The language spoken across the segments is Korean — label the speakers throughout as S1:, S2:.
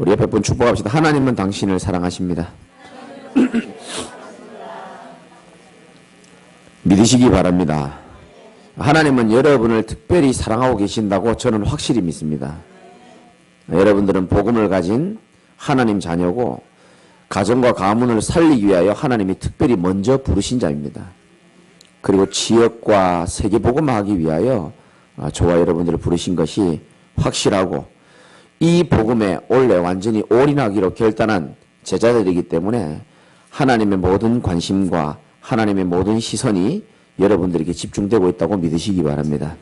S1: 우리 옆에 분 축복합시다. 하나님은 당신을 사랑하십니다. 믿으시기 바랍니다. 하나님은 여러분을 특별히 사랑하고 계신다고 저는 확실히 믿습니다. 여러분들은 복음을 가진 하나님 자녀고 가정과 가문을 살리기 위하여 하나님이 특별히 먼저 부르신 자입니다. 그리고 지역과 세계 복음화하기 위하여 저와 여러분들을 부르신 것이 확실하고 이 복음에 원래 완전히 올인하기로 결단한 제자들이기 때문에 하나님의 모든 관심과 하나님의 모든 시선이 여러분들에게 집중되고 있다고 믿으시기 바랍니다.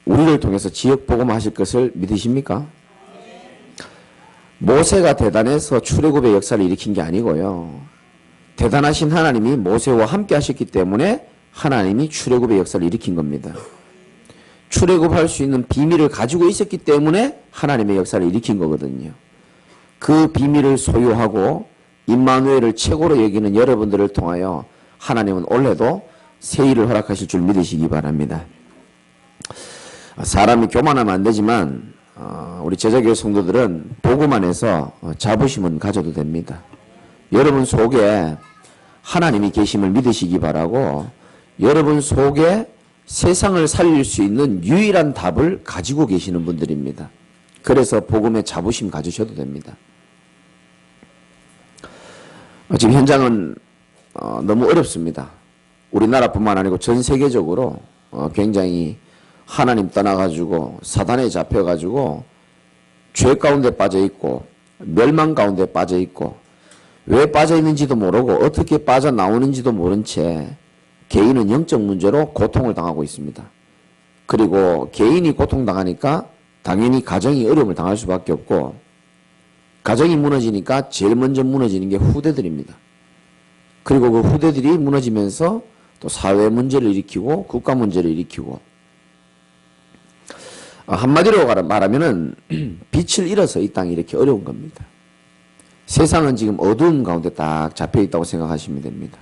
S1: 우리를 통해서 지역 복음하실 것을 믿으십니까? 모세가 대단해서 출애굽의 역사를 일으킨 게 아니고요. 대단하신 하나님이 모세와 함께 하셨기 때문에 하나님이 출애굽의 역사를 일으킨 겁니다. 출애굽할 수 있는 비밀을 가지고 있었기 때문에 하나님의 역사를 일으킨 거거든요. 그 비밀을 소유하고 임마누엘을 최고로 여기는 여러분들을 통하여 하나님은 올해도 새 일을 허락하실 줄 믿으시기 바랍니다. 사람이 교만하면 안 되지만 우리 제자교회 성도들은 복음 안에서 자부심은 가져도 됩니다. 여러분 속에 하나님이 계심을 믿으시기 바라고 여러분 속에 세상을 살릴 수 있는 유일한 답을 가지고 계시는 분들입니다. 그래서 복음에 자부심 가지셔도 됩니다. 지금 현장은 너무 어렵습니다. 우리나라뿐만 아니고 전 세계적으로 굉장히 하나님 떠나가지고 사단에 잡혀가지고 죄 가운데 빠져있고 멸망 가운데 빠져있고 왜 빠져있는지도 모르고 어떻게 빠져나오는지도 모른 채 개인은 영적 문제로 고통을 당하고 있습니다. 그리고 개인이 고통당하니까 당연히 가정이 어려움을 당할 수밖에 없고 가정이 무너지니까 제일 먼저 무너지는 게 후대들입니다. 그리고 그 후대들이 무너지면서 또 사회 문제를 일으키고 국가 문제를 일으키고 한마디로 말하면은 빛을 잃어서 이 땅이 이렇게 어려운 겁니다. 세상은 지금 어두운 가운데 딱 잡혀있다고 생각하시면 됩니다.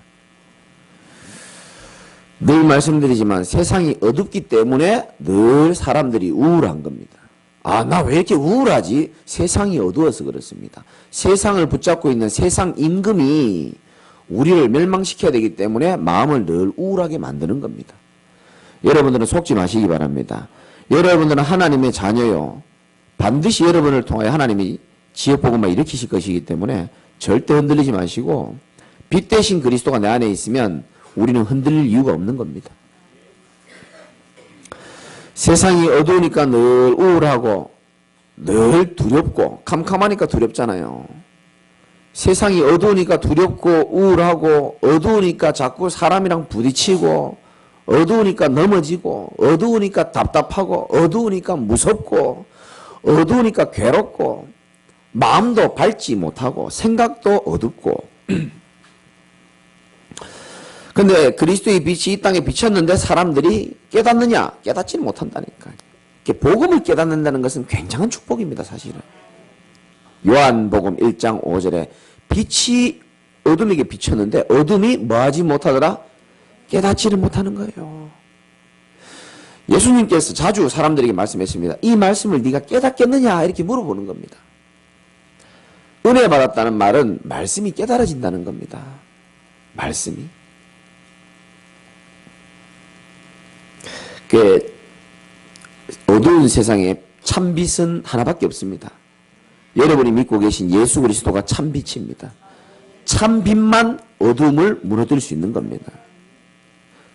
S1: 늘 말씀드리지만 세상이 어둡기 때문에 늘 사람들이 우울한 겁니다. 나 왜 이렇게 우울하지? 세상이 어두워서 그렇습니다. 세상을 붙잡고 있는 세상 임금이 우리를 멸망시켜야 되기 때문에 마음을 늘 우울하게 만드는 겁니다. 여러분들은 속지 마시기 바랍니다. 여러분들은 하나님의 자녀요. 반드시 여러분을 통하여 하나님이 지역복음을 일으키실 것이기 때문에 절대 흔들리지 마시고 빛 대신 그리스도가 내 안에 있으면 우리는 흔들릴 이유가 없는 겁니다. 세상이 어두우니까 늘 우울하고 늘 두렵고 캄캄하니까 두렵잖아요. 세상이 어두우니까 두렵고 우울하고 어두우니까 자꾸 사람이랑 부딪히고 어두우니까 넘어지고 어두우니까 답답하고 어두우니까 무섭고 어두우니까 괴롭고 마음도 밝지 못하고 생각도 어둡고 근데 그리스도의 빛이 이 땅에 비쳤는데 사람들이 깨닫느냐? 깨닫지는 못한다니까. 복음을 깨닫는다는 것은 굉장한 축복입니다. 사실은. 요한복음 1장 5절에 빛이 어둠에게 비쳤는데 어둠이 뭐하지 못하더라? 깨닫지를 못하는 거예요. 예수님께서 자주 사람들에게 말씀했습니다. 이 말씀을 네가 깨닫겠느냐? 이렇게 물어보는 겁니다. 은혜 받았다는 말은 말씀이 깨달아진다는 겁니다. 말씀이. 그 어두운 세상에 참빛은 하나밖에 없습니다. 여러분이 믿고 계신 예수 그리스도가 참빛입니다. 참빛만 어둠을 무너뜨릴 수 있는 겁니다.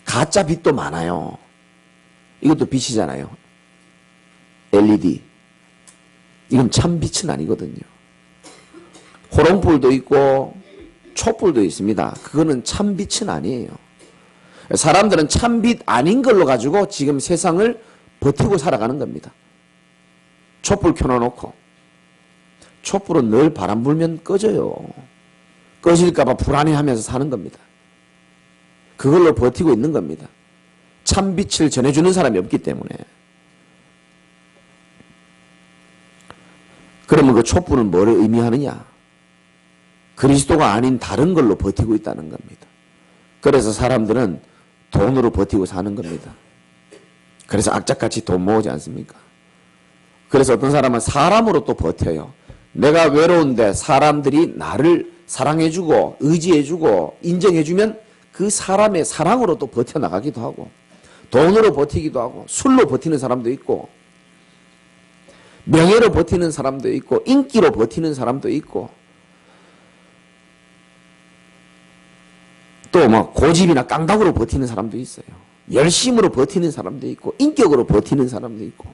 S1: 가짜 빛도 많아요. 이것도 빛이잖아요. LED. 이건 참빛은 아니거든요. 호롱불도 있고 촛불도 있습니다. 그거는 참빛은 아니에요. 사람들은 참빛 아닌 걸로 가지고 지금 세상을 버티고 살아가는 겁니다. 촛불 켜놓고 촛불은 늘 바람 불면 꺼져요. 꺼질까봐 불안해하면서 사는 겁니다. 그걸로 버티고 있는 겁니다. 참빛을 전해주는 사람이 없기 때문에. 그러면 그 촛불은 뭐를 의미하느냐? 그리스도가 아닌 다른 걸로 버티고 있다는 겁니다. 그래서 사람들은 돈으로 버티고 사는 겁니다. 그래서 악착같이 돈 모으지 않습니까? 그래서 어떤 사람은 사람으로 또 버텨요. 내가 외로운데 사람들이 나를 사랑해주고 의지해주고 인정해주면 그 사람의 사랑으로 또 버텨나가기도 하고, 돈으로 버티기도 하고, 술로 버티는 사람도 있고, 명예로 버티는 사람도 있고, 인기로 버티는 사람도 있고, 또 뭐 고집이나 깡다구로 버티는 사람도 있어요. 열심으로 버티는 사람도 있고, 인격으로 버티는 사람도 있고.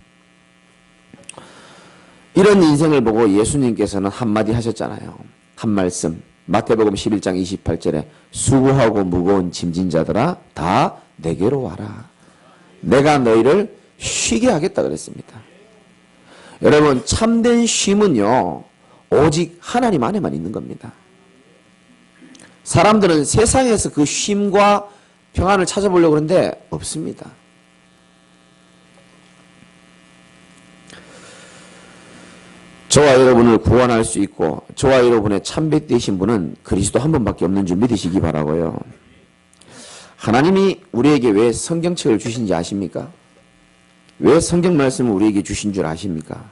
S1: 이런 인생을 보고 예수님께서는 한마디 하셨잖아요. 한 말씀. 마태복음 11장 28절에 수고하고 무거운 짐진 자들아 다 내게로 와라. 내가 너희를 쉬게 하겠다 그랬습니다. 여러분, 참된 쉼은요, 오직 하나님 안에만 있는 겁니다. 사람들은 세상에서 그 쉼과 평안을 찾아보려고 하는데 없습니다. 저와 여러분을 구원할 수 있고 저와 여러분의 참배되신 분은 그리스도 한 분밖에 없는 줄 믿으시기 바라고요. 하나님이 우리에게 왜 성경책을 주신지 아십니까? 왜 성경 말씀을 우리에게 주신 줄 아십니까?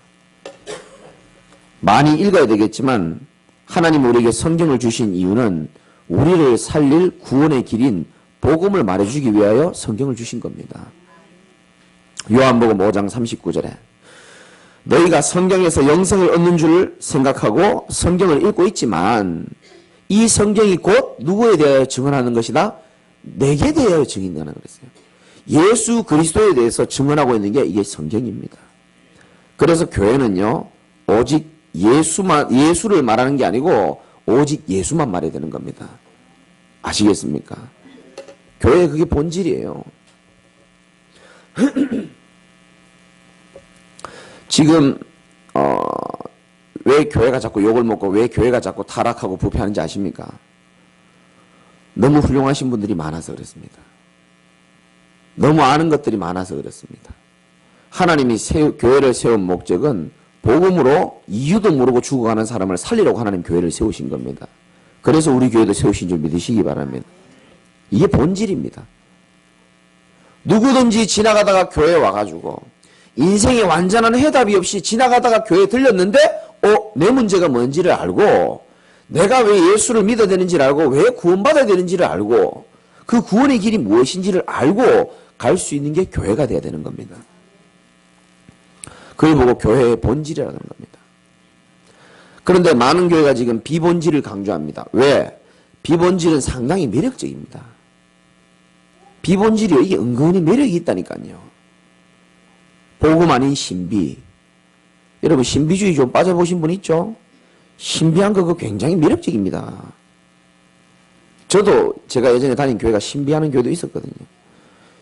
S1: 많이 읽어야 되겠지만 하나님 우리에게 성경을 주신 이유는 우리를 살릴 구원의 길인 복음을 말해주기 위하여 성경을 주신 겁니다. 요한복음 5장 39절에 너희가 성경에서 영생을 얻는 줄 생각하고 성경을 읽고 있지만 이 성경이 곧 누구에 대하여 증언하는 것이다? 내게 대하여 증인하는 그랬어요. 예수 그리스도에 대해서 증언하고 있는 게 이게 성경입니다. 그래서 교회는요, 오직 예수를 말하는 게 아니고 오직 예수만 말해야 되는 겁니다. 아시겠습니까? 교회 그게 본질이에요. 지금 왜 교회가 자꾸 욕을 먹고 왜 교회가 자꾸 타락하고 부패하는지 아십니까? 너무 훌륭하신 분들이 많아서 그렇습니다. 너무 아는 것들이 많아서 그렇습니다. 하나님이 교회를 세운 목적은 복음으로 이유도 모르고 죽어가는 사람을 살리려고 하나님 교회를 세우신 겁니다. 그래서 우리 교회도 세우신 줄 믿으시기 바랍니다. 이게 본질입니다. 누구든지 지나가다가 교회에 와가지고 인생에 완전한 해답이 없이 지나가다가 교회에 들렸는데 내 문제가 뭔지를 알고 내가 왜 예수를 믿어야 되는지를 알고 왜 구원받아야 되는지를 알고 그 구원의 길이 무엇인지를 알고 갈 수 있는 게 교회가 돼야 되는 겁니다. 그걸 보고 교회의 본질이라는 겁니다. 그런데 많은 교회가 지금 비본질을 강조합니다. 왜? 비본질은 상당히 매력적입니다. 비본질이 이게 은근히 매력이 있다니까요. 복음 아닌 신비. 여러분 신비주의 좀 빠져보신 분 있죠? 신비한 거 그거 굉장히 매력적입니다. 저도 제가 예전에 다닌 교회가 신비하는 교회도 있었거든요.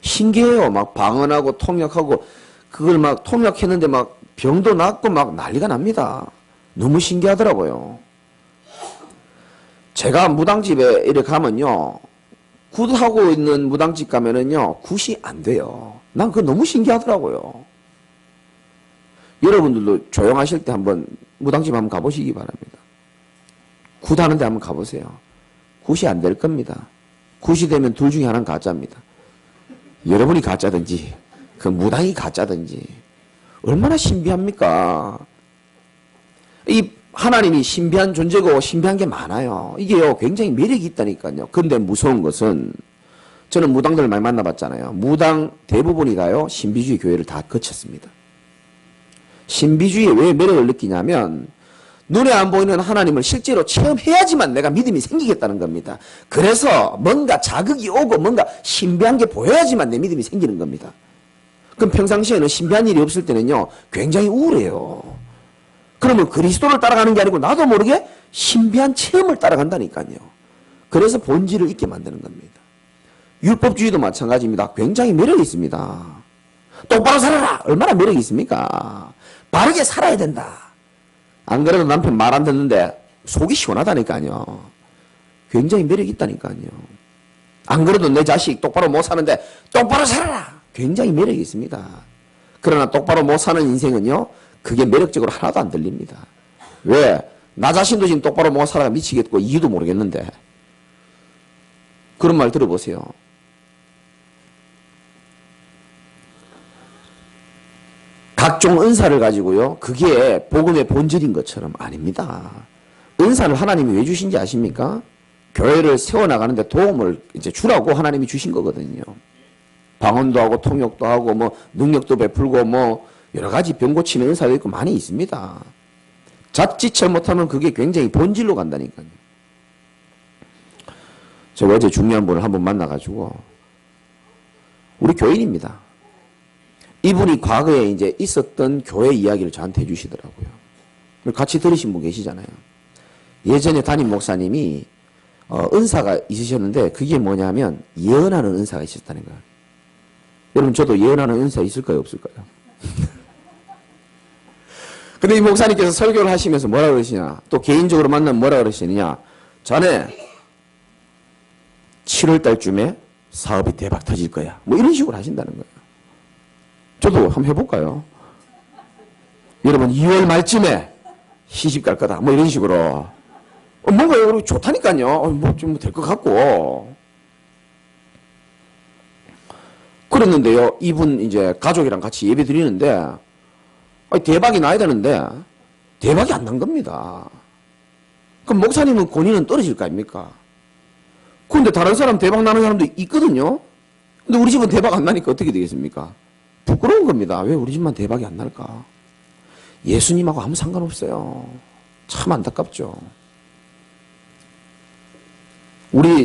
S1: 신기해요. 막 방언하고 통역하고 그걸 막 통역했는데 막 병도 낫고 막 난리가 납니다. 너무 신기하더라고요. 제가 무당집에 이렇게 가면요, 굿하고 있는 무당집 가면은요 굿이 안 돼요. 난 그거 너무 신기하더라고요. 여러분들도 조용하실 때 한번 무당집 한번 가보시기 바랍니다. 굿하는 데 한번 가보세요. 굿이 안 될 겁니다. 굿이 되면 둘 중에 하나는 가짜입니다. 여러분이 가짜든지 그 무당이 가짜든지. 얼마나 신비합니까? 이 하나님이 신비한 존재고 신비한 게 많아요. 이게요 굉장히 매력이 있다니까요. 그런데 무서운 것은 저는 무당들을 많이 만나봤잖아요. 무당 대부분이 다요 신비주의 교회를 다 거쳤습니다. 신비주의에 왜 매력을 느끼냐면 눈에 안 보이는 하나님을 실제로 체험해야지만 내가 믿음이 생기겠다는 겁니다. 그래서 뭔가 자극이 오고 뭔가 신비한 게 보여야지만 내 믿음이 생기는 겁니다. 그럼 평상시에는 신비한 일이 없을 때는요 굉장히 우울해요. 그러면 그리스도를 따라가는 게 아니고 나도 모르게 신비한 체험을 따라간다니까요. 그래서 본질을 잊게 만드는 겁니다. 율법주의도 마찬가지입니다. 굉장히 매력이 있습니다. 똑바로 살아라! 얼마나 매력이 있습니까? 바르게 살아야 된다. 안 그래도 남편 말 안 듣는데 속이 시원하다니까요. 굉장히 매력이 있다니까요. 안 그래도 내 자식 똑바로 못 사는데 똑바로 살아라! 굉장히 매력이 있습니다. 그러나 똑바로 못 사는 인생은요 그게 매력적으로 하나도 안 들립니다. 왜? 나 자신도 지금 똑바로 못 살아가 미치겠고 이유도 모르겠는데. 그런 말 들어보세요. 각종 은사를 가지고요. 그게 복음의 본질인 것처럼 아닙니다. 은사를 하나님이 왜 주신지 아십니까? 교회를 세워나가는데 도움을 이제 주라고 하나님이 주신 거거든요. 방언도 하고 통역도 하고 뭐 능력도 베풀고 뭐 여러 가지 병 고치는 은사도 있고 많이 있습니다. 자칫 잘못하면 그게 굉장히 본질로 간다니까요. 제가 어제 중요한 분을 한번 만나가지고 우리 교인입니다. 이분이 과거에 이제 있었던 교회 이야기를 저한테 해주시더라고요. 같이 들으신 분 계시잖아요. 예전에 담임 목사님이 은사가 있으셨는데 그게 뭐냐면 예언하는 은사가 있었다는 거예요. 여러분 저도 예언하는 은사 있을까요 없을까요? 근데 이 목사님께서 설교를 하시면서 뭐라 그러시냐, 또 개인적으로 만나면 뭐라 그러시느냐, 자네 7월 달쯤에 사업이 대박 터질 거야, 뭐 이런 식으로 하신다는 거예요. 저도 한번 해볼까요? 여러분 2월 말쯤에 시집 갈 거다, 뭐 이런 식으로. 뭔가 여러분 좋다니까요. 뭐 좀 될 것 같고. 그랬는데요, 이분 이제 가족이랑 같이 예배 드리는데 대박이 나야 되는데 대박이 안 난 겁니다. 그럼 목사님은 권위는 떨어질 거 아닙니까? 그런데 다른 사람 대박 나는 사람도 있거든요. 근데 우리 집은 대박 안 나니까 어떻게 되겠습니까? 부끄러운 겁니다. 왜 우리 집만 대박이 안 날까? 예수님하고 아무 상관없어요. 참 안타깝죠.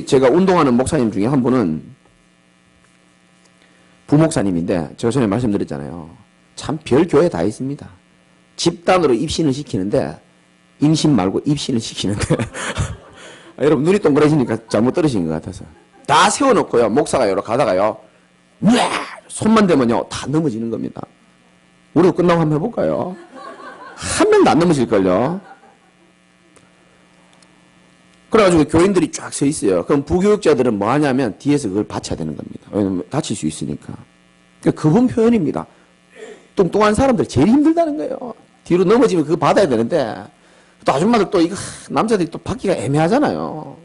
S1: 제가 운동하는 목사님 중에 한 분은 부목사님인데 제가 전에 말씀드렸잖아요. 참 별 교회 다 있습니다. 집단으로 입신을 시키는데 임신 말고 입신을 시키는데 여러분 눈이 동그래지니까 잘못 들으신 것 같아서 다 세워놓고요. 목사가 여러 가다가요. 손만 대면요. 다 넘어지는 겁니다. 우리도 끝나고 한번 해볼까요? 한 명도 안 넘어질걸요. 그래가지고 교인들이 쫙 서 있어요. 그럼 부교육자들은 뭐 하냐면 뒤에서 그걸 받쳐야 되는 겁니다. 왜냐면 다칠 수 있으니까. 그분 표현입니다. 뚱뚱한 사람들 제일 힘들다는 거예요. 뒤로 넘어지면 그거 받아야 되는데 또 아줌마들 또 이거 남자들이 또 받기가 애매하잖아요.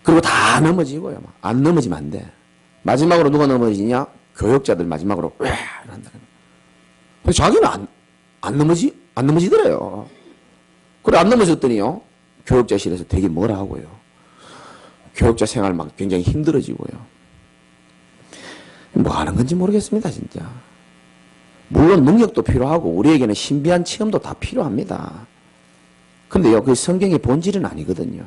S1: 그리고 다 넘어지고요. 안 넘어지면 안 돼. 마지막으로 누가 넘어지냐? 교육자들 마지막으로 왜 한다는 거예요. 자기는 안 넘어지더래요. 그래 안 넘어졌더니요. 교육자실에서 되게 뭐라 하고요. 교육자 생활 막 굉장히 힘들어지고요. 뭐 하는 건지 모르겠습니다, 진짜. 물론 능력도 필요하고 우리에게는 신비한 체험도 다 필요합니다. 근데요, 그 성경의 본질은 아니거든요.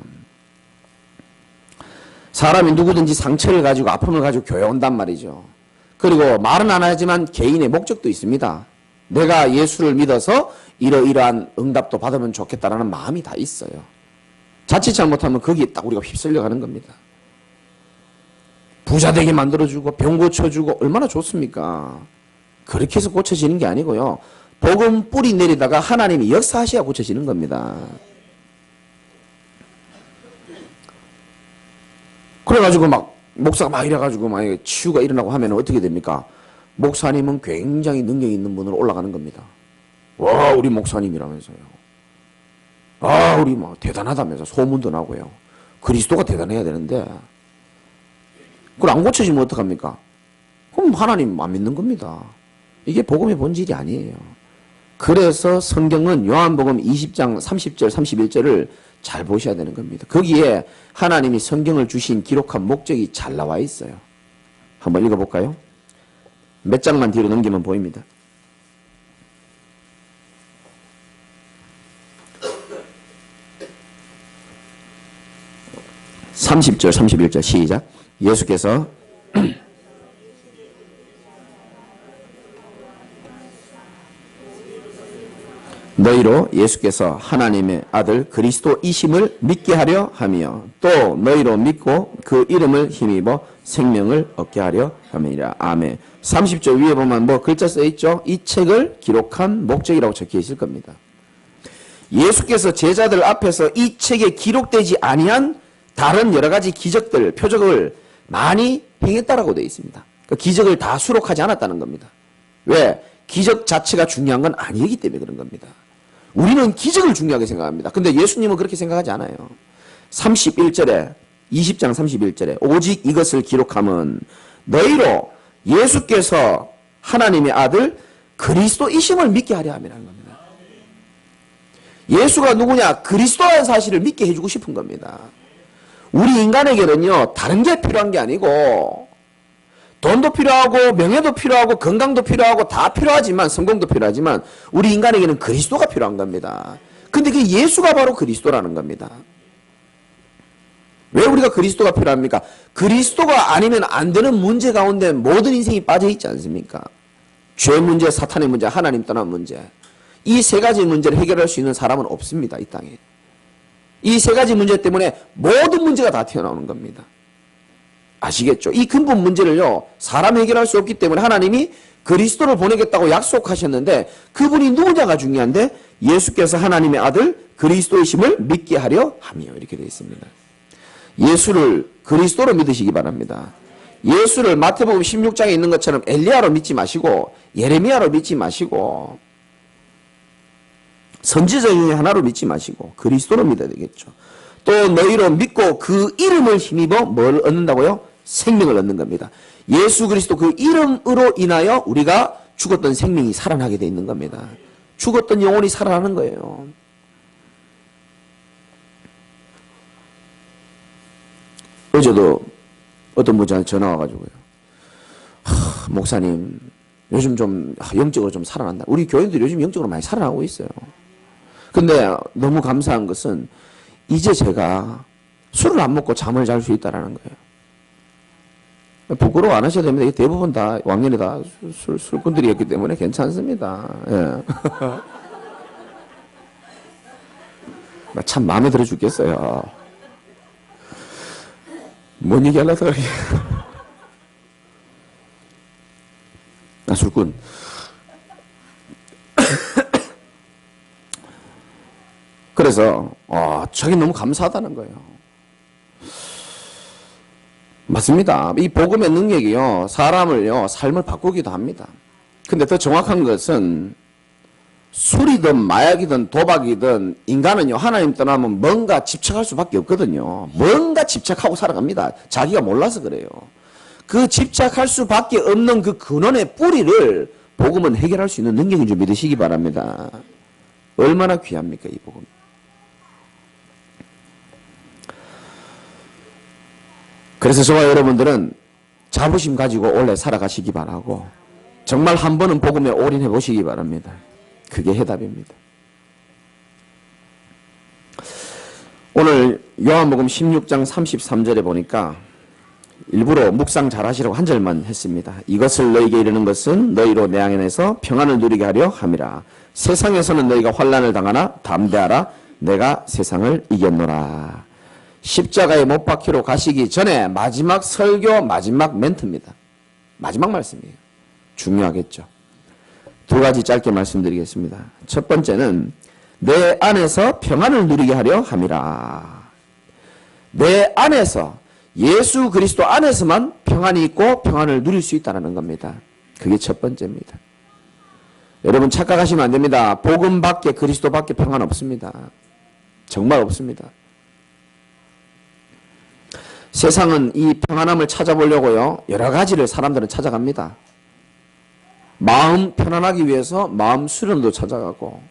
S1: 사람이 누구든지 상처를 가지고 아픔을 가지고 교회 온단 말이죠. 그리고 말은 안 하지만 개인의 목적도 있습니다. 내가 예수를 믿어서 이러이러한 응답도 받으면 좋겠다라는 마음이 다 있어요. 자칫 잘못하면 거기에 딱 우리가 휩쓸려 가는 겁니다. 부자 되게 만들어주고 병 고쳐주고 얼마나 좋습니까? 그렇게 해서 고쳐지는 게 아니고요. 복음 뿌리 내리다가 하나님이 역사하셔야 고쳐지는 겁니다. 그래가지고 막 목사가 막 이래가지고 막 치유가 일어나고 하면 어떻게 됩니까? 목사님은 굉장히 능력 있는 분으로 올라가는 겁니다. 와, 우리 목사님이라면서요. 아, 우리 뭐 대단하다면서 소문도 나고요. 그리스도가 대단해야 되는데 그걸 안 고쳐지면 어떡합니까? 그럼 하나님 안 믿는 겁니다. 이게 복음의 본질이 아니에요. 그래서 성경은 요한복음 20장 30절 31절을 잘 보셔야 되는 겁니다. 거기에 하나님이 성경을 주신 기록한 목적이 잘 나와 있어요. 한번 읽어볼까요? 몇 장만 뒤로 넘기면 보입니다. (30절) (31절) 시작. 예수께서 너희로 예수께서 하나님의 아들 그리스도이심을 믿게 하려 하며 또 너희로 믿고 그 이름을 힘입어 생명을 얻게 하려 함이라. 아멘. 30절 위에 보면 뭐 글자 써있죠? 이 책을 기록한 목적이라고 적혀 있을 겁니다. 예수께서 제자들 앞에서 이 책에 기록되지 아니한 다른 여러 가지 기적들, 표적을 많이 행했다라고 되어 있습니다. 그 기적을 다 수록하지 않았다는 겁니다. 왜? 기적 자체가 중요한 건 아니기 때문에 그런 겁니다. 우리는 기적을 중요하게 생각합니다. 근데 예수님은 그렇게 생각하지 않아요. 31절에 20장 31절에 오직 이것을 기록함은 너희로 예수께서 하나님의 아들 그리스도이심을 믿게 하려 함이라는 겁니다. 예수가 누구냐? 그리스도라는 사실을 믿게 해주고 싶은 겁니다. 우리 인간에게는요, 다른 게 필요한 게 아니고 돈도 필요하고 명예도 필요하고 건강도 필요하고 다 필요하지만, 성공도 필요하지만 우리 인간에게는 그리스도가 필요한 겁니다. 근데 그 예수가 바로 그리스도라는 겁니다. 왜 우리가 그리스도가 필요합니까? 그리스도가 아니면 안 되는 문제 가운데 모든 인생이 빠져 있지 않습니까? 죄 문제, 사탄의 문제, 하나님 떠난 문제. 이 세 가지 문제를 해결할 수 있는 사람은 없습니다, 이 땅에. 이 세 가지 문제 때문에 모든 문제가 다 튀어나오는 겁니다. 아시겠죠? 이 근본 문제를요, 사람이 해결할 수 없기 때문에 하나님이 그리스도를 보내겠다고 약속하셨는데, 그분이 누구냐가 중요한데, 예수께서 하나님의 아들 그리스도이심을 믿게 하려 함이요. 이렇게 되어 있습니다. 예수를 그리스도로 믿으시기 바랍니다. 예수를 마태복음 16장에 있는 것처럼 엘리야로 믿지 마시고, 예레미야로 믿지 마시고, 선지자 중에 하나로 믿지 마시고 그리스도로 믿어야 되겠죠. 또 너희로 믿고 그 이름을 힘입어 뭘 얻는다고요? 생명을 얻는 겁니다. 예수 그리스도 그 이름으로 인하여 우리가 죽었던 생명이 살아나게 돼 있는 겁니다. 죽었던 영혼이 살아나는 거예요. 어제도 어떤 분한테 전화 와가지고요. 목사님, 요즘 좀 영적으로 좀 살아난다. 우리 교인들이 요즘 영적으로 많이 살아나고 있어요. 근데 너무 감사한 것은 이제 제가 술을 안 먹고 잠을 잘 수 있다는 거예요. 부끄러워 안 하셔도 됩니다. 대부분 다 왕년에 다 술꾼들이었기 때문에 괜찮습니다. 예. 참 마음에 들어 죽겠어요. 뭔 얘기 하려다가 나 술꾼. 그래서 저게 너무 감사하다는 거예요. 맞습니다. 이 복음의 능력이요, 사람을요, 삶을 바꾸기도 합니다. 근데 더 정확한 것은 술이든 마약이든 도박이든 인간은요, 하나님 떠나면 뭔가 집착할 수밖에 없거든요. 뭔가 집착하고 살아갑니다. 자기가 몰라서 그래요. 그 집착할 수밖에 없는 그 근원의 뿌리를 복음은 해결할 수 있는 능력인 줄 믿으시기 바랍니다. 얼마나 귀합니까, 이 복음. 그래서 저와 여러분들은 자부심 가지고 원래 살아가시기 바라고, 정말 한 번은 복음에 올인해 보시기 바랍니다. 그게 해답입니다. 오늘 요한복음 16장 33절에 보니까 일부러 묵상 잘 하시라고 한 절만 했습니다. 이것을 너희에게 이르는 것은 너희로 내 안에서 평안을 누리게 하려 함이라. 세상에서는 너희가 환난을 당하나 담대하라. 내가 세상을 이겼노라. 십자가에 못 박히러 가시기 전에 마지막 설교, 마지막 멘트입니다. 마지막 말씀이에요. 중요하겠죠. 두 가지 짧게 말씀드리겠습니다. 첫 번째는 내 안에서 평안을 누리게 하려 함이라. 내 안에서, 예수 그리스도 안에서만 평안이 있고 평안을 누릴 수 있다는 겁니다. 그게 첫 번째입니다. 여러분 착각하시면 안 됩니다. 복음 밖에, 그리스도 밖에 평안 없습니다. 정말 없습니다. 세상은 이 평안함을 찾아보려고요, 여러 가지를 사람들은 찾아갑니다. 마음 편안하기 위해서 마음 수련도 찾아가고,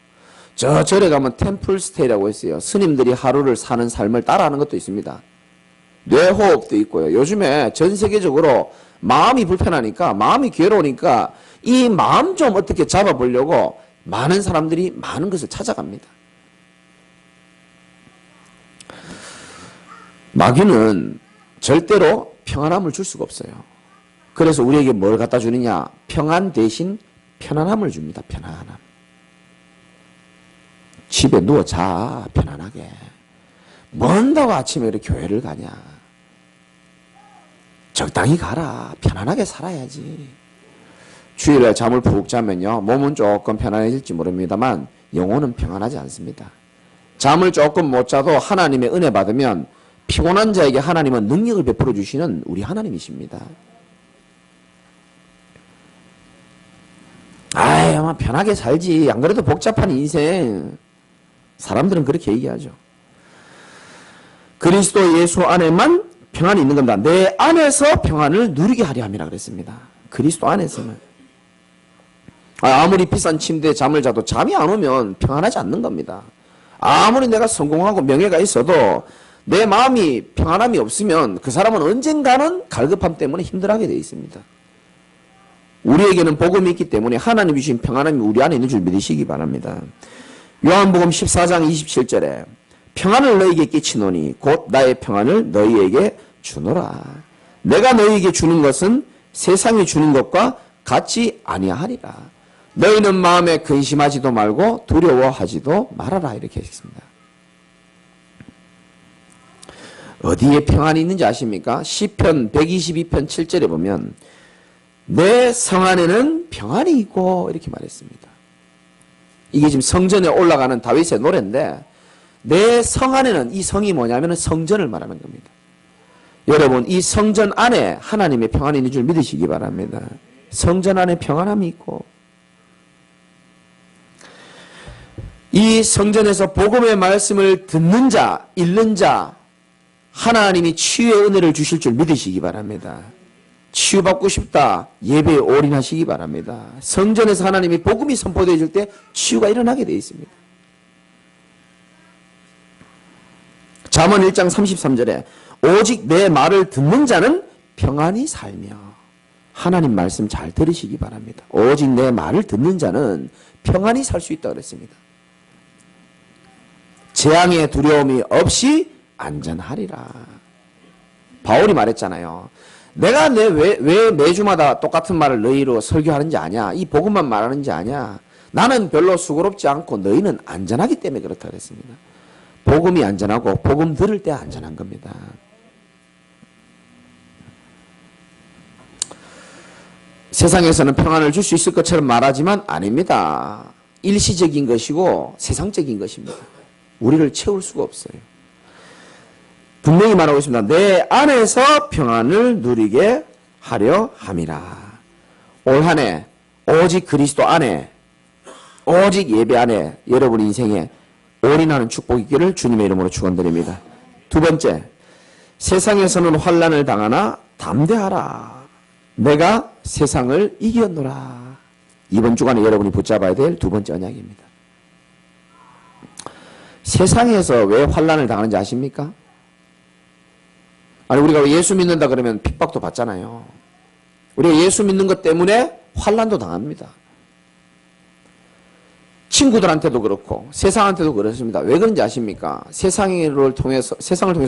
S1: 저 절에 가면 템플스테이라고 있어요. 스님들이 하루를 사는 삶을 따라하는 것도 있습니다. 뇌호흡도 있고요. 요즘에 전 세계적으로 마음이 불편하니까, 마음이 괴로우니까 이 마음 좀 어떻게 잡아보려고 많은 사람들이 많은 것을 찾아갑니다. 마귀는 절대로 평안함을 줄 수가 없어요. 그래서 우리에게 뭘 갖다 주느냐? 평안 대신 편안함을 줍니다. 편안함. 집에 누워 자, 편안하게. 뭔다고 아침에 이렇게 교회를 가냐? 적당히 가라. 편안하게 살아야지. 주일에 잠을 푹 자면요, 몸은 조금 편안해질지 모릅니다만 영혼은 평안하지 않습니다. 잠을 조금 못 자도 하나님의 은혜 받으면 피곤한 자에게 하나님은 능력을 베풀어 주시는 우리 하나님이십니다. 아이, 아마 편하게 살지. 안 그래도 복잡한 인생. 사람들은 그렇게 얘기하죠. 그리스도 예수 안에만 평안이 있는 겁니다. 내 안에서 평안을 누리게 하려 함이라 그랬습니다. 그리스도 안에서만. 아무리 비싼 침대에 잠을 자도 잠이 안 오면 평안하지 않는 겁니다. 아무리 내가 성공하고 명예가 있어도 내 마음이 평안함이 없으면 그 사람은 언젠가는 갈급함 때문에 힘들어하게 되어 있습니다. 우리에게는 복음이 있기 때문에 하나님이 주신 평안함이 우리 안에 있는 줄 믿으시기 바랍니다. 요한복음 14장 27절에 평안을 너희에게 끼치노니 곧 나의 평안을 너희에게 주노라. 내가 너희에게 주는 것은 세상이 주는 것과 같지 아니하리라. 너희는 마음에 근심하지도 말고 두려워하지도 말아라. 이렇게 했습니다. 어디에 평안이 있는지 아십니까? 시편 122편 7절에 보면 내 성 안에는 평안이 있고 이렇게 말했습니다. 이게 지금 성전에 올라가는 다윗의 노래인데 내 성 안에는 이 성이 뭐냐면 성전을 말하는 겁니다. 여러분 이 성전 안에 하나님의 평안이 있는 줄 믿으시기 바랍니다. 성전 안에 평안함이 있고 이 성전에서 복음의 말씀을 듣는 자, 읽는 자 하나님이 치유의 은혜를 주실 줄 믿으시기 바랍니다. 치유받고 싶다. 예배에 올인하시기 바랍니다. 성전에서 하나님이 복음이 선포되어질 때 치유가 일어나게 되어 있습니다. 잠언 1장 33절에 오직 내 말을 듣는 자는 평안히 살며 하나님 말씀 잘 들으시기 바랍니다. 오직 내 말을 듣는 자는 평안히 살 수 있다고 그랬습니다. 재앙의 두려움이 없이 안전하리라. 바울이 말했잖아요. 내가 왜 매주마다 똑같은 말을 너희로 설교하는지 아냐? 이 복음만 말하는지 아냐? 나는 별로 수고롭지 않고 너희는 안전하기 때문에 그렇다 그랬습니다. 복음이 안전하고 복음 들을 때 안전한 겁니다. 세상에서는 평안을 줄 수 있을 것처럼 말하지만 아닙니다. 일시적인 것이고 세상적인 것입니다. 우리를 채울 수가 없어요. 분명히 말하고 있습니다. 내 안에서 평안을 누리게 하려 함이라. 올 한 해 오직 그리스도 안에 오직 예배 안에 여러분 인생에 올인하는 축복이 있기를 주님의 이름으로 축원드립니다. 두 번째, 세상에서는 환난을 당하나 담대하라. 내가 세상을 이겼노라. 이번 주간에 여러분이 붙잡아야 될 두 번째 언약입니다. 세상에서 왜 환난을 당하는지 아십니까? 아니 우리가 예수 믿는다 그러면 핍박도 받잖아요. 우리가 예수 믿는 것 때문에 환난도 당합니다. 친구들한테도 그렇고 세상한테도 그렇습니다. 왜 그런지 아십니까? 세상을 통해서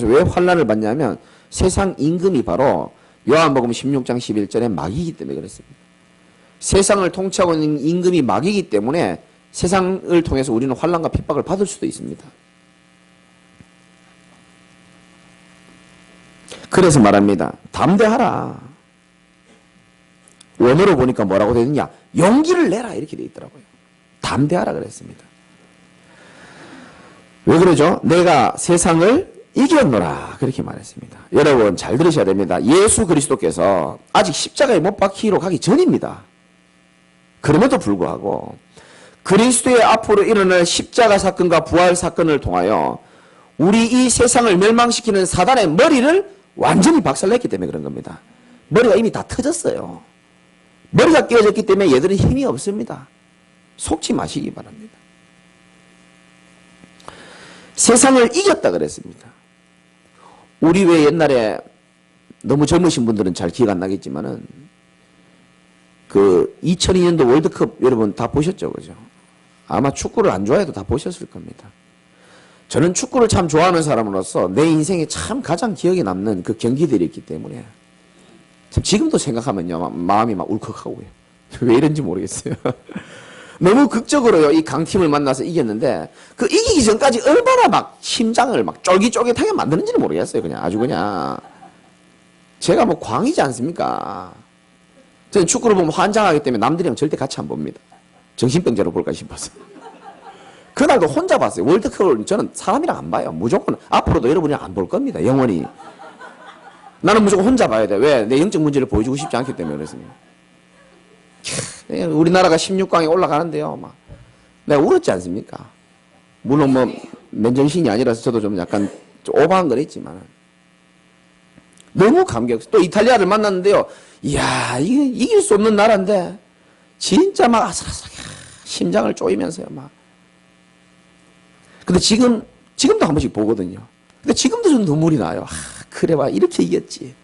S1: 왜 환난을 받냐면 세상 임금이 바로 요한복음 16장 11절에 마귀이기 때문에 그렇습니다. 세상을 통치하고 있는 임금이 마귀이기 때문에 세상을 통해서 우리는 환난과 핍박을 받을 수도 있습니다. 그래서 말합니다. 담대하라. 원어로 보니까 뭐라고 되어 있느냐? 용기를 내라 이렇게 되어 있더라고요. 담대하라 그랬습니다. 왜 그러죠? 내가 세상을 이겼노라 그렇게 말했습니다. 여러분 잘 들으셔야 됩니다. 예수 그리스도께서 아직 십자가에 못 박히러 가기 전입니다. 그럼에도 불구하고 그리스도의 앞으로 일어날 십자가 사건과 부활 사건을 통하여 우리 이 세상을 멸망시키는 사단의 머리를 완전히 박살냈기 때문에 그런 겁니다. 머리가 이미 다 터졌어요. 머리가 깨어졌기 때문에 얘들은 힘이 없습니다. 속지 마시기 바랍니다. 세상을 이겼다 그랬습니다. 우리 왜 옛날에 너무 젊으신 분들은 잘 기억 안 나겠지만은 그 2002년도 월드컵 여러분 다 보셨죠, 그죠? 아마 축구를 안 좋아해도 다 보셨을 겁니다. 저는 축구를 참 좋아하는 사람으로서 내 인생에 참 가장 기억에 남는 그 경기들이 있기 때문에 참 지금도 생각하면요 마음이 막 울컥하고요. 왜 이런지 모르겠어요. 너무 극적으로요 이 강팀을 만나서 이겼는데 그 이기기 전까지 얼마나 막 심장을 막 쫄깃쫄깃하게 만드는지는 모르겠어요. 그냥 아주 그냥 제가 뭐 광이지 않습니까? 저는 축구를 보면 환장하기 때문에 남들이랑 절대 같이 안 봅니다. 정신병자로 볼까 싶어서. 그날도 혼자 봤어요. 월드컵을 저는 사람이랑 안 봐요. 무조건 앞으로도 여러분이랑 안 볼 겁니다. 영원히. 나는 무조건 혼자 봐야 돼. 왜? 내 영적 문제를 보여주고 싶지 않기 때문에 그렇습니다. 우리나라가 16강에 올라가는데요. 막 내가 울었지 않습니까? 물론 뭐 맨정신이 아니라서 저도 좀 약간 좀 오버한 건 있지만 너무 감격. 또 이탈리아를 만났는데요. 이야, 이게 이길 수 없는 나라인데 진짜 막 아슬아슬하게 심장을 쪼이면서요, 막. 근데 지금도 한 번씩 보거든요. 근데 지금도 좀 눈물이 나요. 그래 봐, 이렇게 이겼지.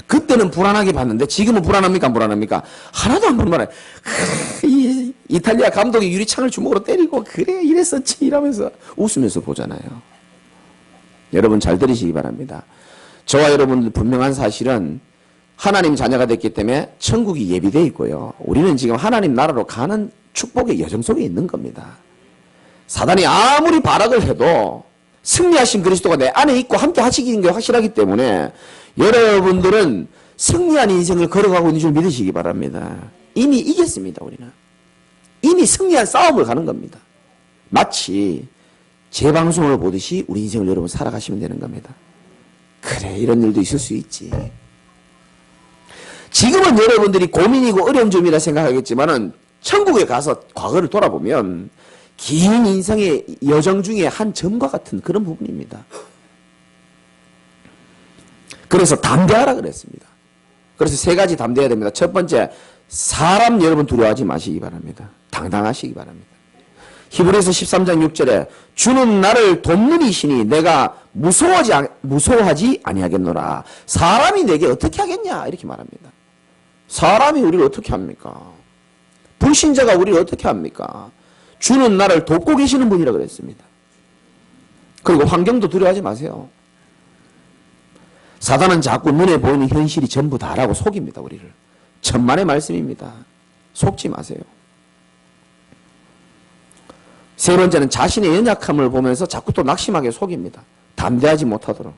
S1: 그때는 불안하게 봤는데 지금은 불안합니까, 안 불안합니까? 하나도 안 불안해. 이탈리아 감독이 유리창을 주먹으로 때리고 그래 이랬었지 이러면서 웃으면서 보잖아요. 여러분 잘 들으시기 바랍니다. 저와 여러분들 분명한 사실은 하나님 자녀가 됐기 때문에 천국이 예비되어 있고요. 우리는 지금 하나님 나라로 가는 축복의 여정 속에 있는 겁니다. 사단이 아무리 발악을 해도 승리하신 그리스도가 내 안에 있고 함께 하시는 게 확실하기 때문에 여러분들은 승리한 인생을 걸어가고 있는 줄 믿으시기 바랍니다. 이미 이겼습니다. 우리는. 이미 승리한 싸움을 가는 겁니다. 마치 재방송을 보듯이 우리 인생을 여러분 살아가시면 되는 겁니다. 그래, 이런 일도 있을 수 있지. 지금은 여러분들이 고민이고 어려운 점이라 생각하겠지만은 천국에 가서 과거를 돌아보면 긴 인생의 여정 중에 한 점과 같은 그런 부분입니다. 그래서 담대하라 그랬습니다. 그래서 세 가지 담대해야 됩니다. 첫 번째, 사람 여러분 두려워하지 마시기 바랍니다. 당당하시기 바랍니다. 히브리서 13장 6절에 주는 나를 돕는 이시니 내가 무서워하지 아니하겠노라. 사람이 내게 어떻게 하겠냐 이렇게 말합니다. 사람이 우리를 어떻게 합니까? 불신자가 우리를 어떻게 합니까? 주는 나를 돕고 계시는 분이라 그랬습니다. 그리고 환경도 두려워하지 마세요. 사단은 자꾸 눈에 보이는 현실이 전부 다라고 속입니다. 우리를. 천만의 말씀입니다. 속지 마세요. 세 번째는 자신의 연약함을 보면서 자꾸 또 낙심하게 속입니다. 담대하지 못하도록.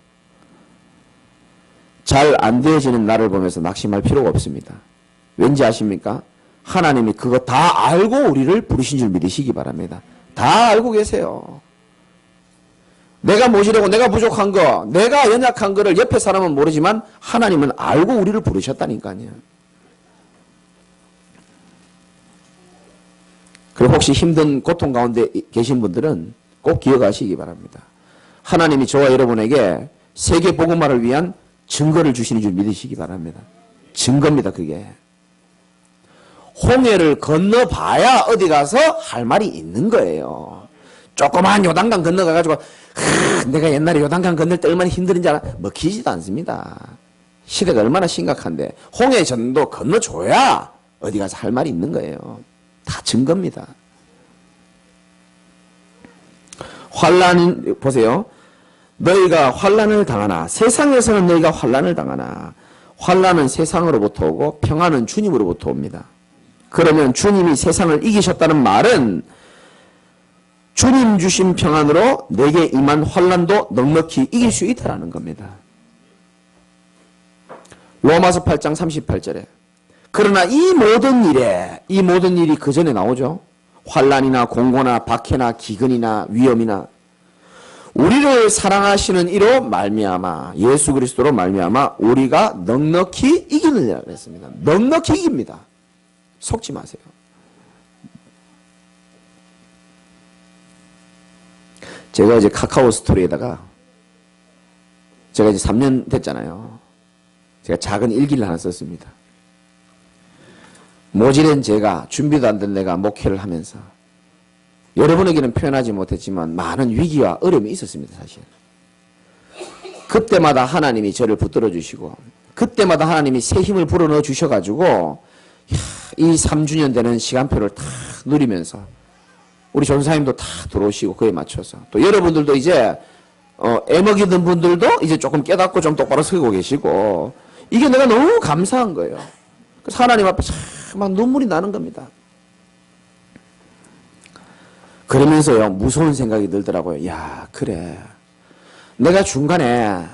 S1: 잘 안 되어지는 나를 보면서 낙심할 필요가 없습니다. 왠지 아십니까? 하나님이 그거 다 알고 우리를 부르신 줄 믿으시기 바랍니다. 다 알고 계세요. 내가 모자라고 내가 부족한 거, 내가 연약한 거를 옆에 사람은 모르지만 하나님은 알고 우리를 부르셨다니까요. 그리고 혹시 힘든 고통 가운데 계신 분들은 꼭 기억하시기 바랍니다. 하나님이 저와 여러분에게 세계 복음화를 위한 증거를 주시는 줄 믿으시기 바랍니다. 증거입니다, 그게. 홍해를 건너봐야 어디 가서 할 말이 있는 거예요. 조그만 요단강 건너가가지고 내가 옛날에 요단강 건널 때 얼마나 힘들은지 알아? 먹히지도 않습니다. 시대가 얼마나 심각한데 홍해 정도 건너줘야 어디 가서 할 말이 있는 거예요. 다 증거입니다. 환란 보세요. 너희가 환란을 당하나 세상에서는 너희가 환란을 당하나 환란은 세상으로부터 오고 평안은 주님으로부터 옵니다. 그러면 주님이 세상을 이기셨다는 말은 주님 주신 평안으로 내게 임한 환란도 넉넉히 이길 수 있다는 겁니다. 로마서 8장 38절에 그러나 이 모든 일이 그 전에 나오죠. 환란이나 공고나 박해나 기근이나 위험이나 우리를 사랑하시는 이로 말미암아 예수 그리스도로 말미암아 우리가 넉넉히 이기느니라 그랬습니다. 넉넉히 이깁니다. 속지 마세요. 제가 이제 카카오 스토리에다가 제가 이제 3년 됐잖아요. 제가 작은 일기를 하나 썼습니다. 모질은 제가 준비도 안 된 내가 목회를 하면서 여러분에게는 표현하지 못했지만 많은 위기와 어려움이 있었습니다. 사실. 그때마다 하나님이 저를 붙들어 주시고 그때마다 하나님이 새 힘을 불어넣어 주셔가지고 이 3주년 되는 시간표를 다 누리면서 우리 전사님도 다 들어오시고 그에 맞춰서 또 여러분들도 이제 애먹이던 분들도 이제 조금 깨닫고 좀 똑바로 서고 계시고 이게 내가 너무 감사한 거예요. 그래서 하나님 앞에 막 눈물이 나는 겁니다. 그러면서요 무서운 생각이 들더라고요. 야 그래 내가 중간에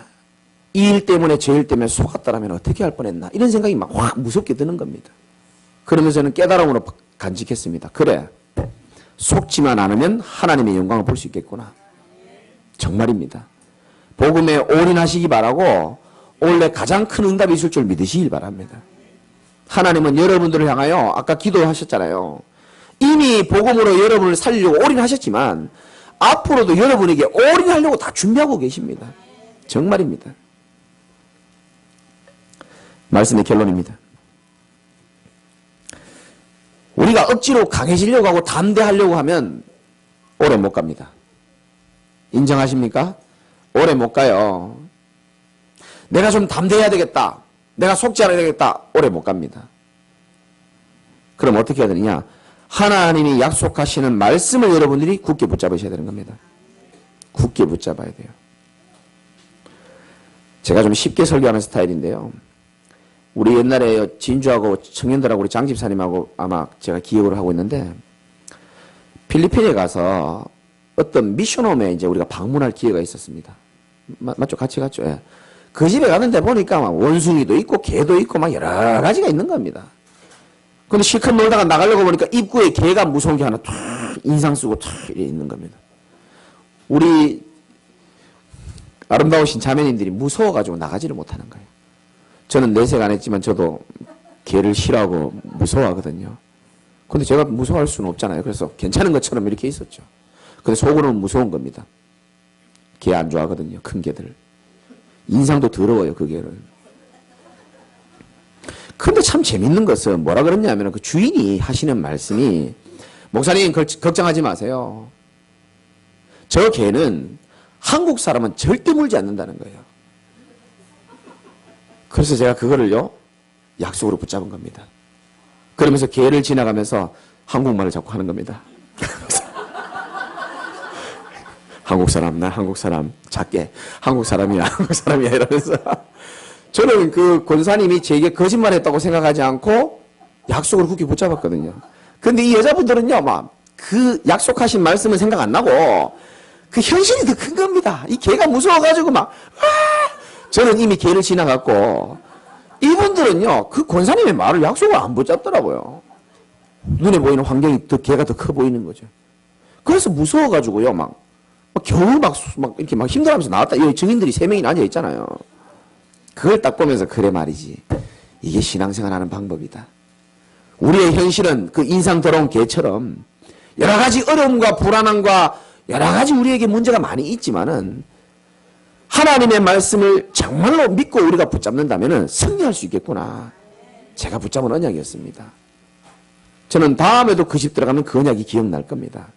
S1: 이 일 때문에 저 일 때문에 속았더라면 어떻게 할 뻔했나 이런 생각이 막 확 무섭게 드는 겁니다. 그러면서 저는 깨달음으로 간직했습니다. 그래 속지만 않으면 하나님의 영광을 볼 수 있겠구나. 정말입니다. 복음에 올인하시기 바라고 원래 가장 큰 응답이 있을 줄 믿으시길 바랍니다. 하나님은 여러분들을 향하여 아까 기도하셨잖아요. 이미 복음으로 여러분을 살리려고 올인하셨지만 앞으로도 여러분에게 올인하려고 다 준비하고 계십니다. 정말입니다. 말씀의 결론입니다. 우리가 억지로 강해지려고 하고 담대하려고 하면 오래 못 갑니다. 인정하십니까? 오래 못 가요. 내가 좀 담대해야 되겠다. 내가 속지 않아야 되겠다. 오래 못 갑니다. 그럼 어떻게 해야 되느냐? 하나님이 약속하시는 말씀을 여러분들이 굳게 붙잡으셔야 되는 겁니다. 굳게 붙잡아야 돼요. 제가 좀 쉽게 설교하는 스타일인데요. 우리 옛날에 진주하고 청년들하고 우리 장 집사님하고 아마 제가 기억을 하고 있는데 필리핀에 가서 어떤 미션홈에 이제 우리가 방문할 기회가 있었습니다. 맞죠? 같이 갔죠. 예. 그 집에 갔는데 보니까 막 원숭이도 있고 개도 있고 막 여러 가지가 있는 겁니다. 근데 실컷 놀다가 나가려고 보니까 입구에 개가 무서운 게 하나 탁 인상 쓰고 탁 있는 겁니다. 우리 아름다우신 자매님들이 무서워가지고 나가지를 못하는 거예요. 저는 내색 안 했지만 저도 개를 싫어하고 무서워하거든요. 근데 제가 무서워할 수는 없잖아요. 그래서 괜찮은 것처럼 이렇게 있었죠. 근데 속으로는 무서운 겁니다. 개 안 좋아하거든요. 큰 개들. 인상도 더러워요. 그 개를. 근데 참 재밌는 것은 뭐라 그랬냐면 그 주인이 하시는 말씀이 목사님 걱정하지 마세요. 저 개는 한국 사람은 절대 물지 않는다는 거예요. 그래서 제가 그거를요 약속으로 붙잡은 겁니다. 그러면서 개를 지나가면서 한국말을 자꾸 하는 겁니다. 한국 사람, 나 한국 사람, 작게 한국 사람이야, 한국 사람이야 이러면서 저는 그 권사님이 제게 거짓말했다고 생각하지 않고 약속을 굳게 붙잡았거든요. 근데 이 여자분들은요, 막 그 약속하신 말씀은 생각 안 나고 그 현실이 더 큰 겁니다. 이 개가 무서워가지고 막 저는 이미 개를 지나갔고 이분들은요, 그 권사님의 말을 약속을 안 붙잡더라고요. 눈에 보이는 환경이 더 개가 더 커 보이는 거죠. 그래서 무서워가지고요, 막 겨우 막 이렇게 막 힘들어하면서 나왔다. 여기 증인들이 3명이나 앉아 있잖아요. 그걸 딱 보면서 그래 말이지. 이게 신앙생활 하는 방법이다. 우리의 현실은 그 인상 더러운 개처럼 여러 가지 어려움과 불안함과 여러 가지 우리에게 문제가 많이 있지만은 하나님의 말씀을 정말로 믿고 우리가 붙잡는다면은 승리할 수 있겠구나. 제가 붙잡은 언약이었습니다. 저는 다음에도 그 집 들어가면 그 언약이 기억날 겁니다.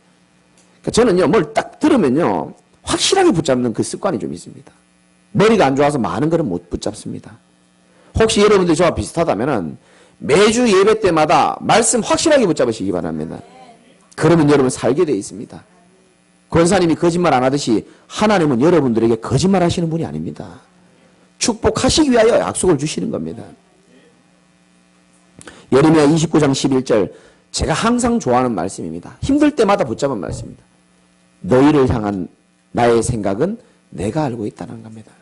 S1: 그러니까 저는요, 뭘 딱 들으면요, 확실하게 붙잡는 그 습관이 좀 있습니다. 머리가 안 좋아서 많은 거는 못 붙잡습니다. 혹시 여러분들이 저와 비슷하다면은 매주 예배 때마다 말씀 확실하게 붙잡으시기 바랍니다. 그러면 여러분 살게 되어 있습니다. 권사님이 거짓말 안 하듯이 하나님은 여러분들에게 거짓말 하시는 분이 아닙니다. 축복하시기 위하여 약속을 주시는 겁니다. 예레미야 29장 11절 제가 항상 좋아하는 말씀입니다. 힘들 때마다 붙잡은 말씀입니다. 너희를 향한 나의 생각은 내가 알고 있다는 겁니다.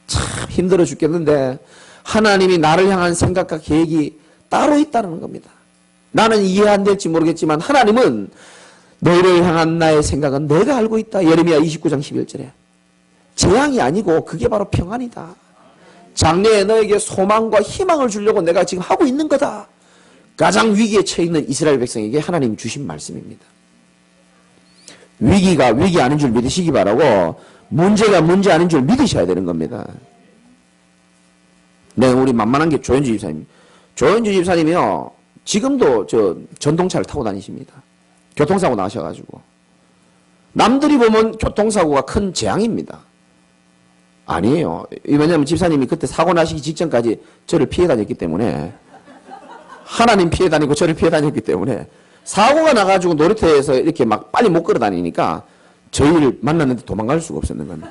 S1: 참 힘들어 죽겠는데 하나님이 나를 향한 생각과 계획이 따로 있다는 겁니다. 나는 이해 안 될지 모르겠지만 하나님은 너희를 향한 나의 생각은 내가 알고 있다. 예레미야 29장 11절에 재앙이 아니고 그게 바로 평안이다. 장래에 너에게 소망과 희망을 주려고 내가 지금 하고 있는 거다. 가장 위기에 처해 있는 이스라엘 백성에게 하나님이 주신 말씀입니다. 위기가 위기 아닌 줄 믿으시기 바라고 문제가 문제 아닌 줄 믿으셔야 되는 겁니다. 네, 우리 만만한 게 조현주 집사님. 조현주 집사님이요, 지금도 저 전동차를 타고 다니십니다. 교통사고 나셔가지고. 남들이 보면 교통사고가 큰 재앙입니다. 아니에요. 왜냐하면 집사님이 그때 사고 나시기 직전까지 저를 피해 다녔기 때문에, 하나님 피해 다니고 저를 피해 다녔기 때문에, 사고가 나가지고 놀이터에서 이렇게 막 빨리 못 걸어 다니니까 저희를 만났는데 도망갈 수가 없었는 겁니다.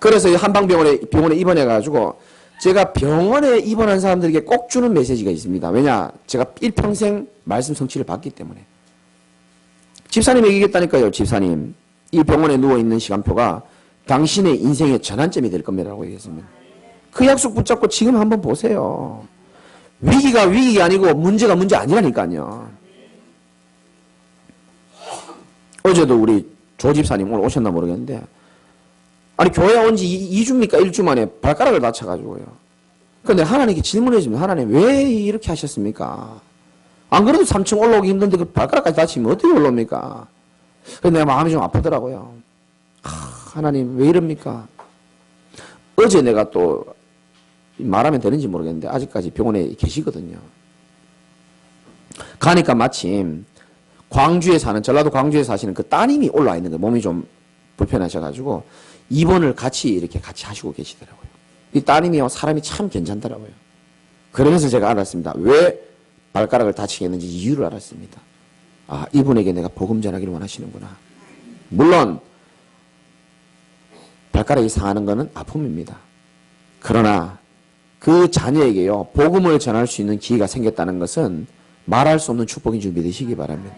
S1: 그래서 한방병원에 입원해가지고 제가 병원에 입원한 사람들에게 꼭 주는 메시지가 있습니다. 왜냐? 제가 일평생 말씀 성취를 받기 때문에. 집사님에게 얘기했다니까요. 집사님, 이 병원에 누워있는 시간표가 당신의 인생의 전환점이 될 겁니다 라고 얘기했습니다. 그 약속 붙잡고 지금 한번 보세요. 위기가 위기가 아니고 문제가 문제 아니라니까요. 어제도 우리 조 집사님 오늘 오셨나 모르겠는데, 아니 교회 온 지 2주입니까? 1주 만에 발가락을 다쳐가지고요. 근데 하나님께 질문해 주면, 하나님 왜 이렇게 하셨습니까? 안 그래도 3층 올라오기 힘든데 그 발가락까지 다치면 어떻게 올라옵니까? 그래서 내가 마음이 좀 아프더라고요. 하나님 왜 이럽니까? 어제 내가 또 말하면 되는지 모르겠는데 아직까지 병원에 계시거든요. 가니까 마침 광주에 사는, 전라도 광주에 사시는 그 따님이 올라와 있는 거예요. 몸이 좀 불편하셔가지고 입원을 같이 하시고 계시더라고요. 이 따님이요, 사람이 참 괜찮더라고요. 그러면서 제가 알았습니다. 왜 발가락을 다치게 했는지 이유를 알았습니다. 아, 이분에게 내가 복음 전하기를 원하시는구나. 물론 발가락이 상하는 것은 아픔입니다. 그러나 그 자녀에게요, 복음을 전할 수 있는 기회가 생겼다는 것은 말할 수 없는 축복인 줄 믿으시기 바랍니다.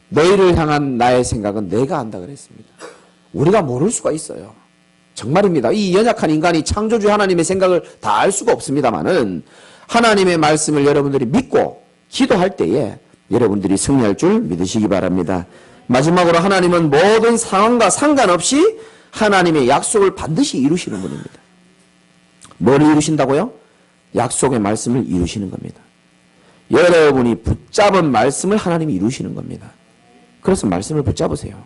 S1: 너희를 향한 나의 생각은 내가 안다 그랬습니다. 우리가 모를 수가 있어요. 정말입니다. 이 연약한 인간이 창조주 하나님의 생각을 다 알 수가 없습니다만은 하나님의 말씀을 여러분들이 믿고 기도할 때에 여러분들이 승리할 줄 믿으시기 바랍니다. 마지막으로 하나님은 모든 상황과 상관없이 하나님의 약속을 반드시 이루시는 분입니다. 뭘 이루신다고요? 약속의 말씀을 이루시는 겁니다. 여러분이 붙잡은 말씀을 하나님이 이루시는 겁니다. 그래서 말씀을 붙잡으세요.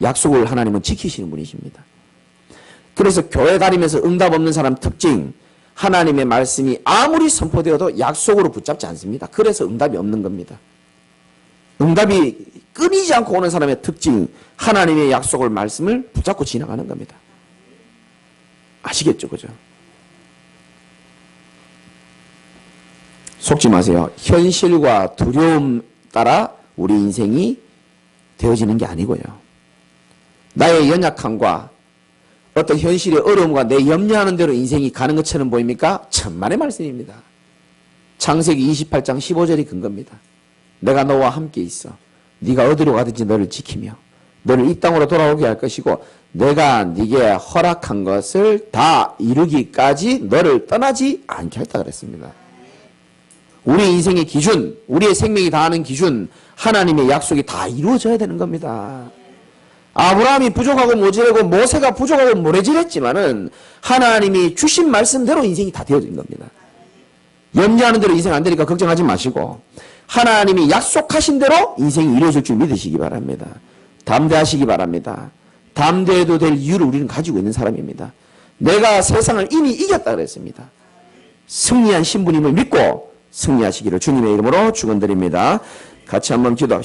S1: 약속을 하나님은 지키시는 분이십니다. 그래서 교회 다니면서 응답 없는 사람 특징, 하나님의 말씀이 아무리 선포되어도 약속으로 붙잡지 않습니다. 그래서 응답이 없는 겁니다. 응답이 끊이지 않고 오는 사람의 특징, 하나님의 약속을 말씀을 붙잡고 지나가는 겁니다. 아시겠죠? 그죠? 속지 마세요. 현실과 두려움 따라 우리 인생이 되어지는 게 아니고요. 나의 연약함과 어떤 현실의 어려움과 내 염려하는 대로 인생이 가는 것처럼 보입니까? 천만의 말씀입니다. 창세기 28장 15절이 근거입니다. 내가 너와 함께 있어. 네가 어디로 가든지 너를 지키며 너를 이 땅으로 돌아오게 할 것이고 내가 네게 허락한 것을 다 이루기까지 너를 떠나지 않게 할다 그랬습니다. 우리 인생의 기준, 우리의 생명이 다하는 기준, 하나님의 약속이 다 이루어져야 되는 겁니다. 아브라함이 부족하고 모자라고 모세가 부족하고 모래질했지만은 하나님이 주신 말씀대로 인생이 다 되어진 겁니다. 염려하는 대로 인생 안 되니까 걱정하지 마시고 하나님이 약속하신 대로 인생이 이루어질 줄 믿으시기 바랍니다. 담대하시기 바랍니다. 담대해도 될 이유를 우리는 가지고 있는 사람입니다. 내가 세상을 이미 이겼다 그랬습니다. 승리한 신부님을 믿고 승리하시기를 주님의 이름으로 축원드립니다. 같이 한번 기도합시다.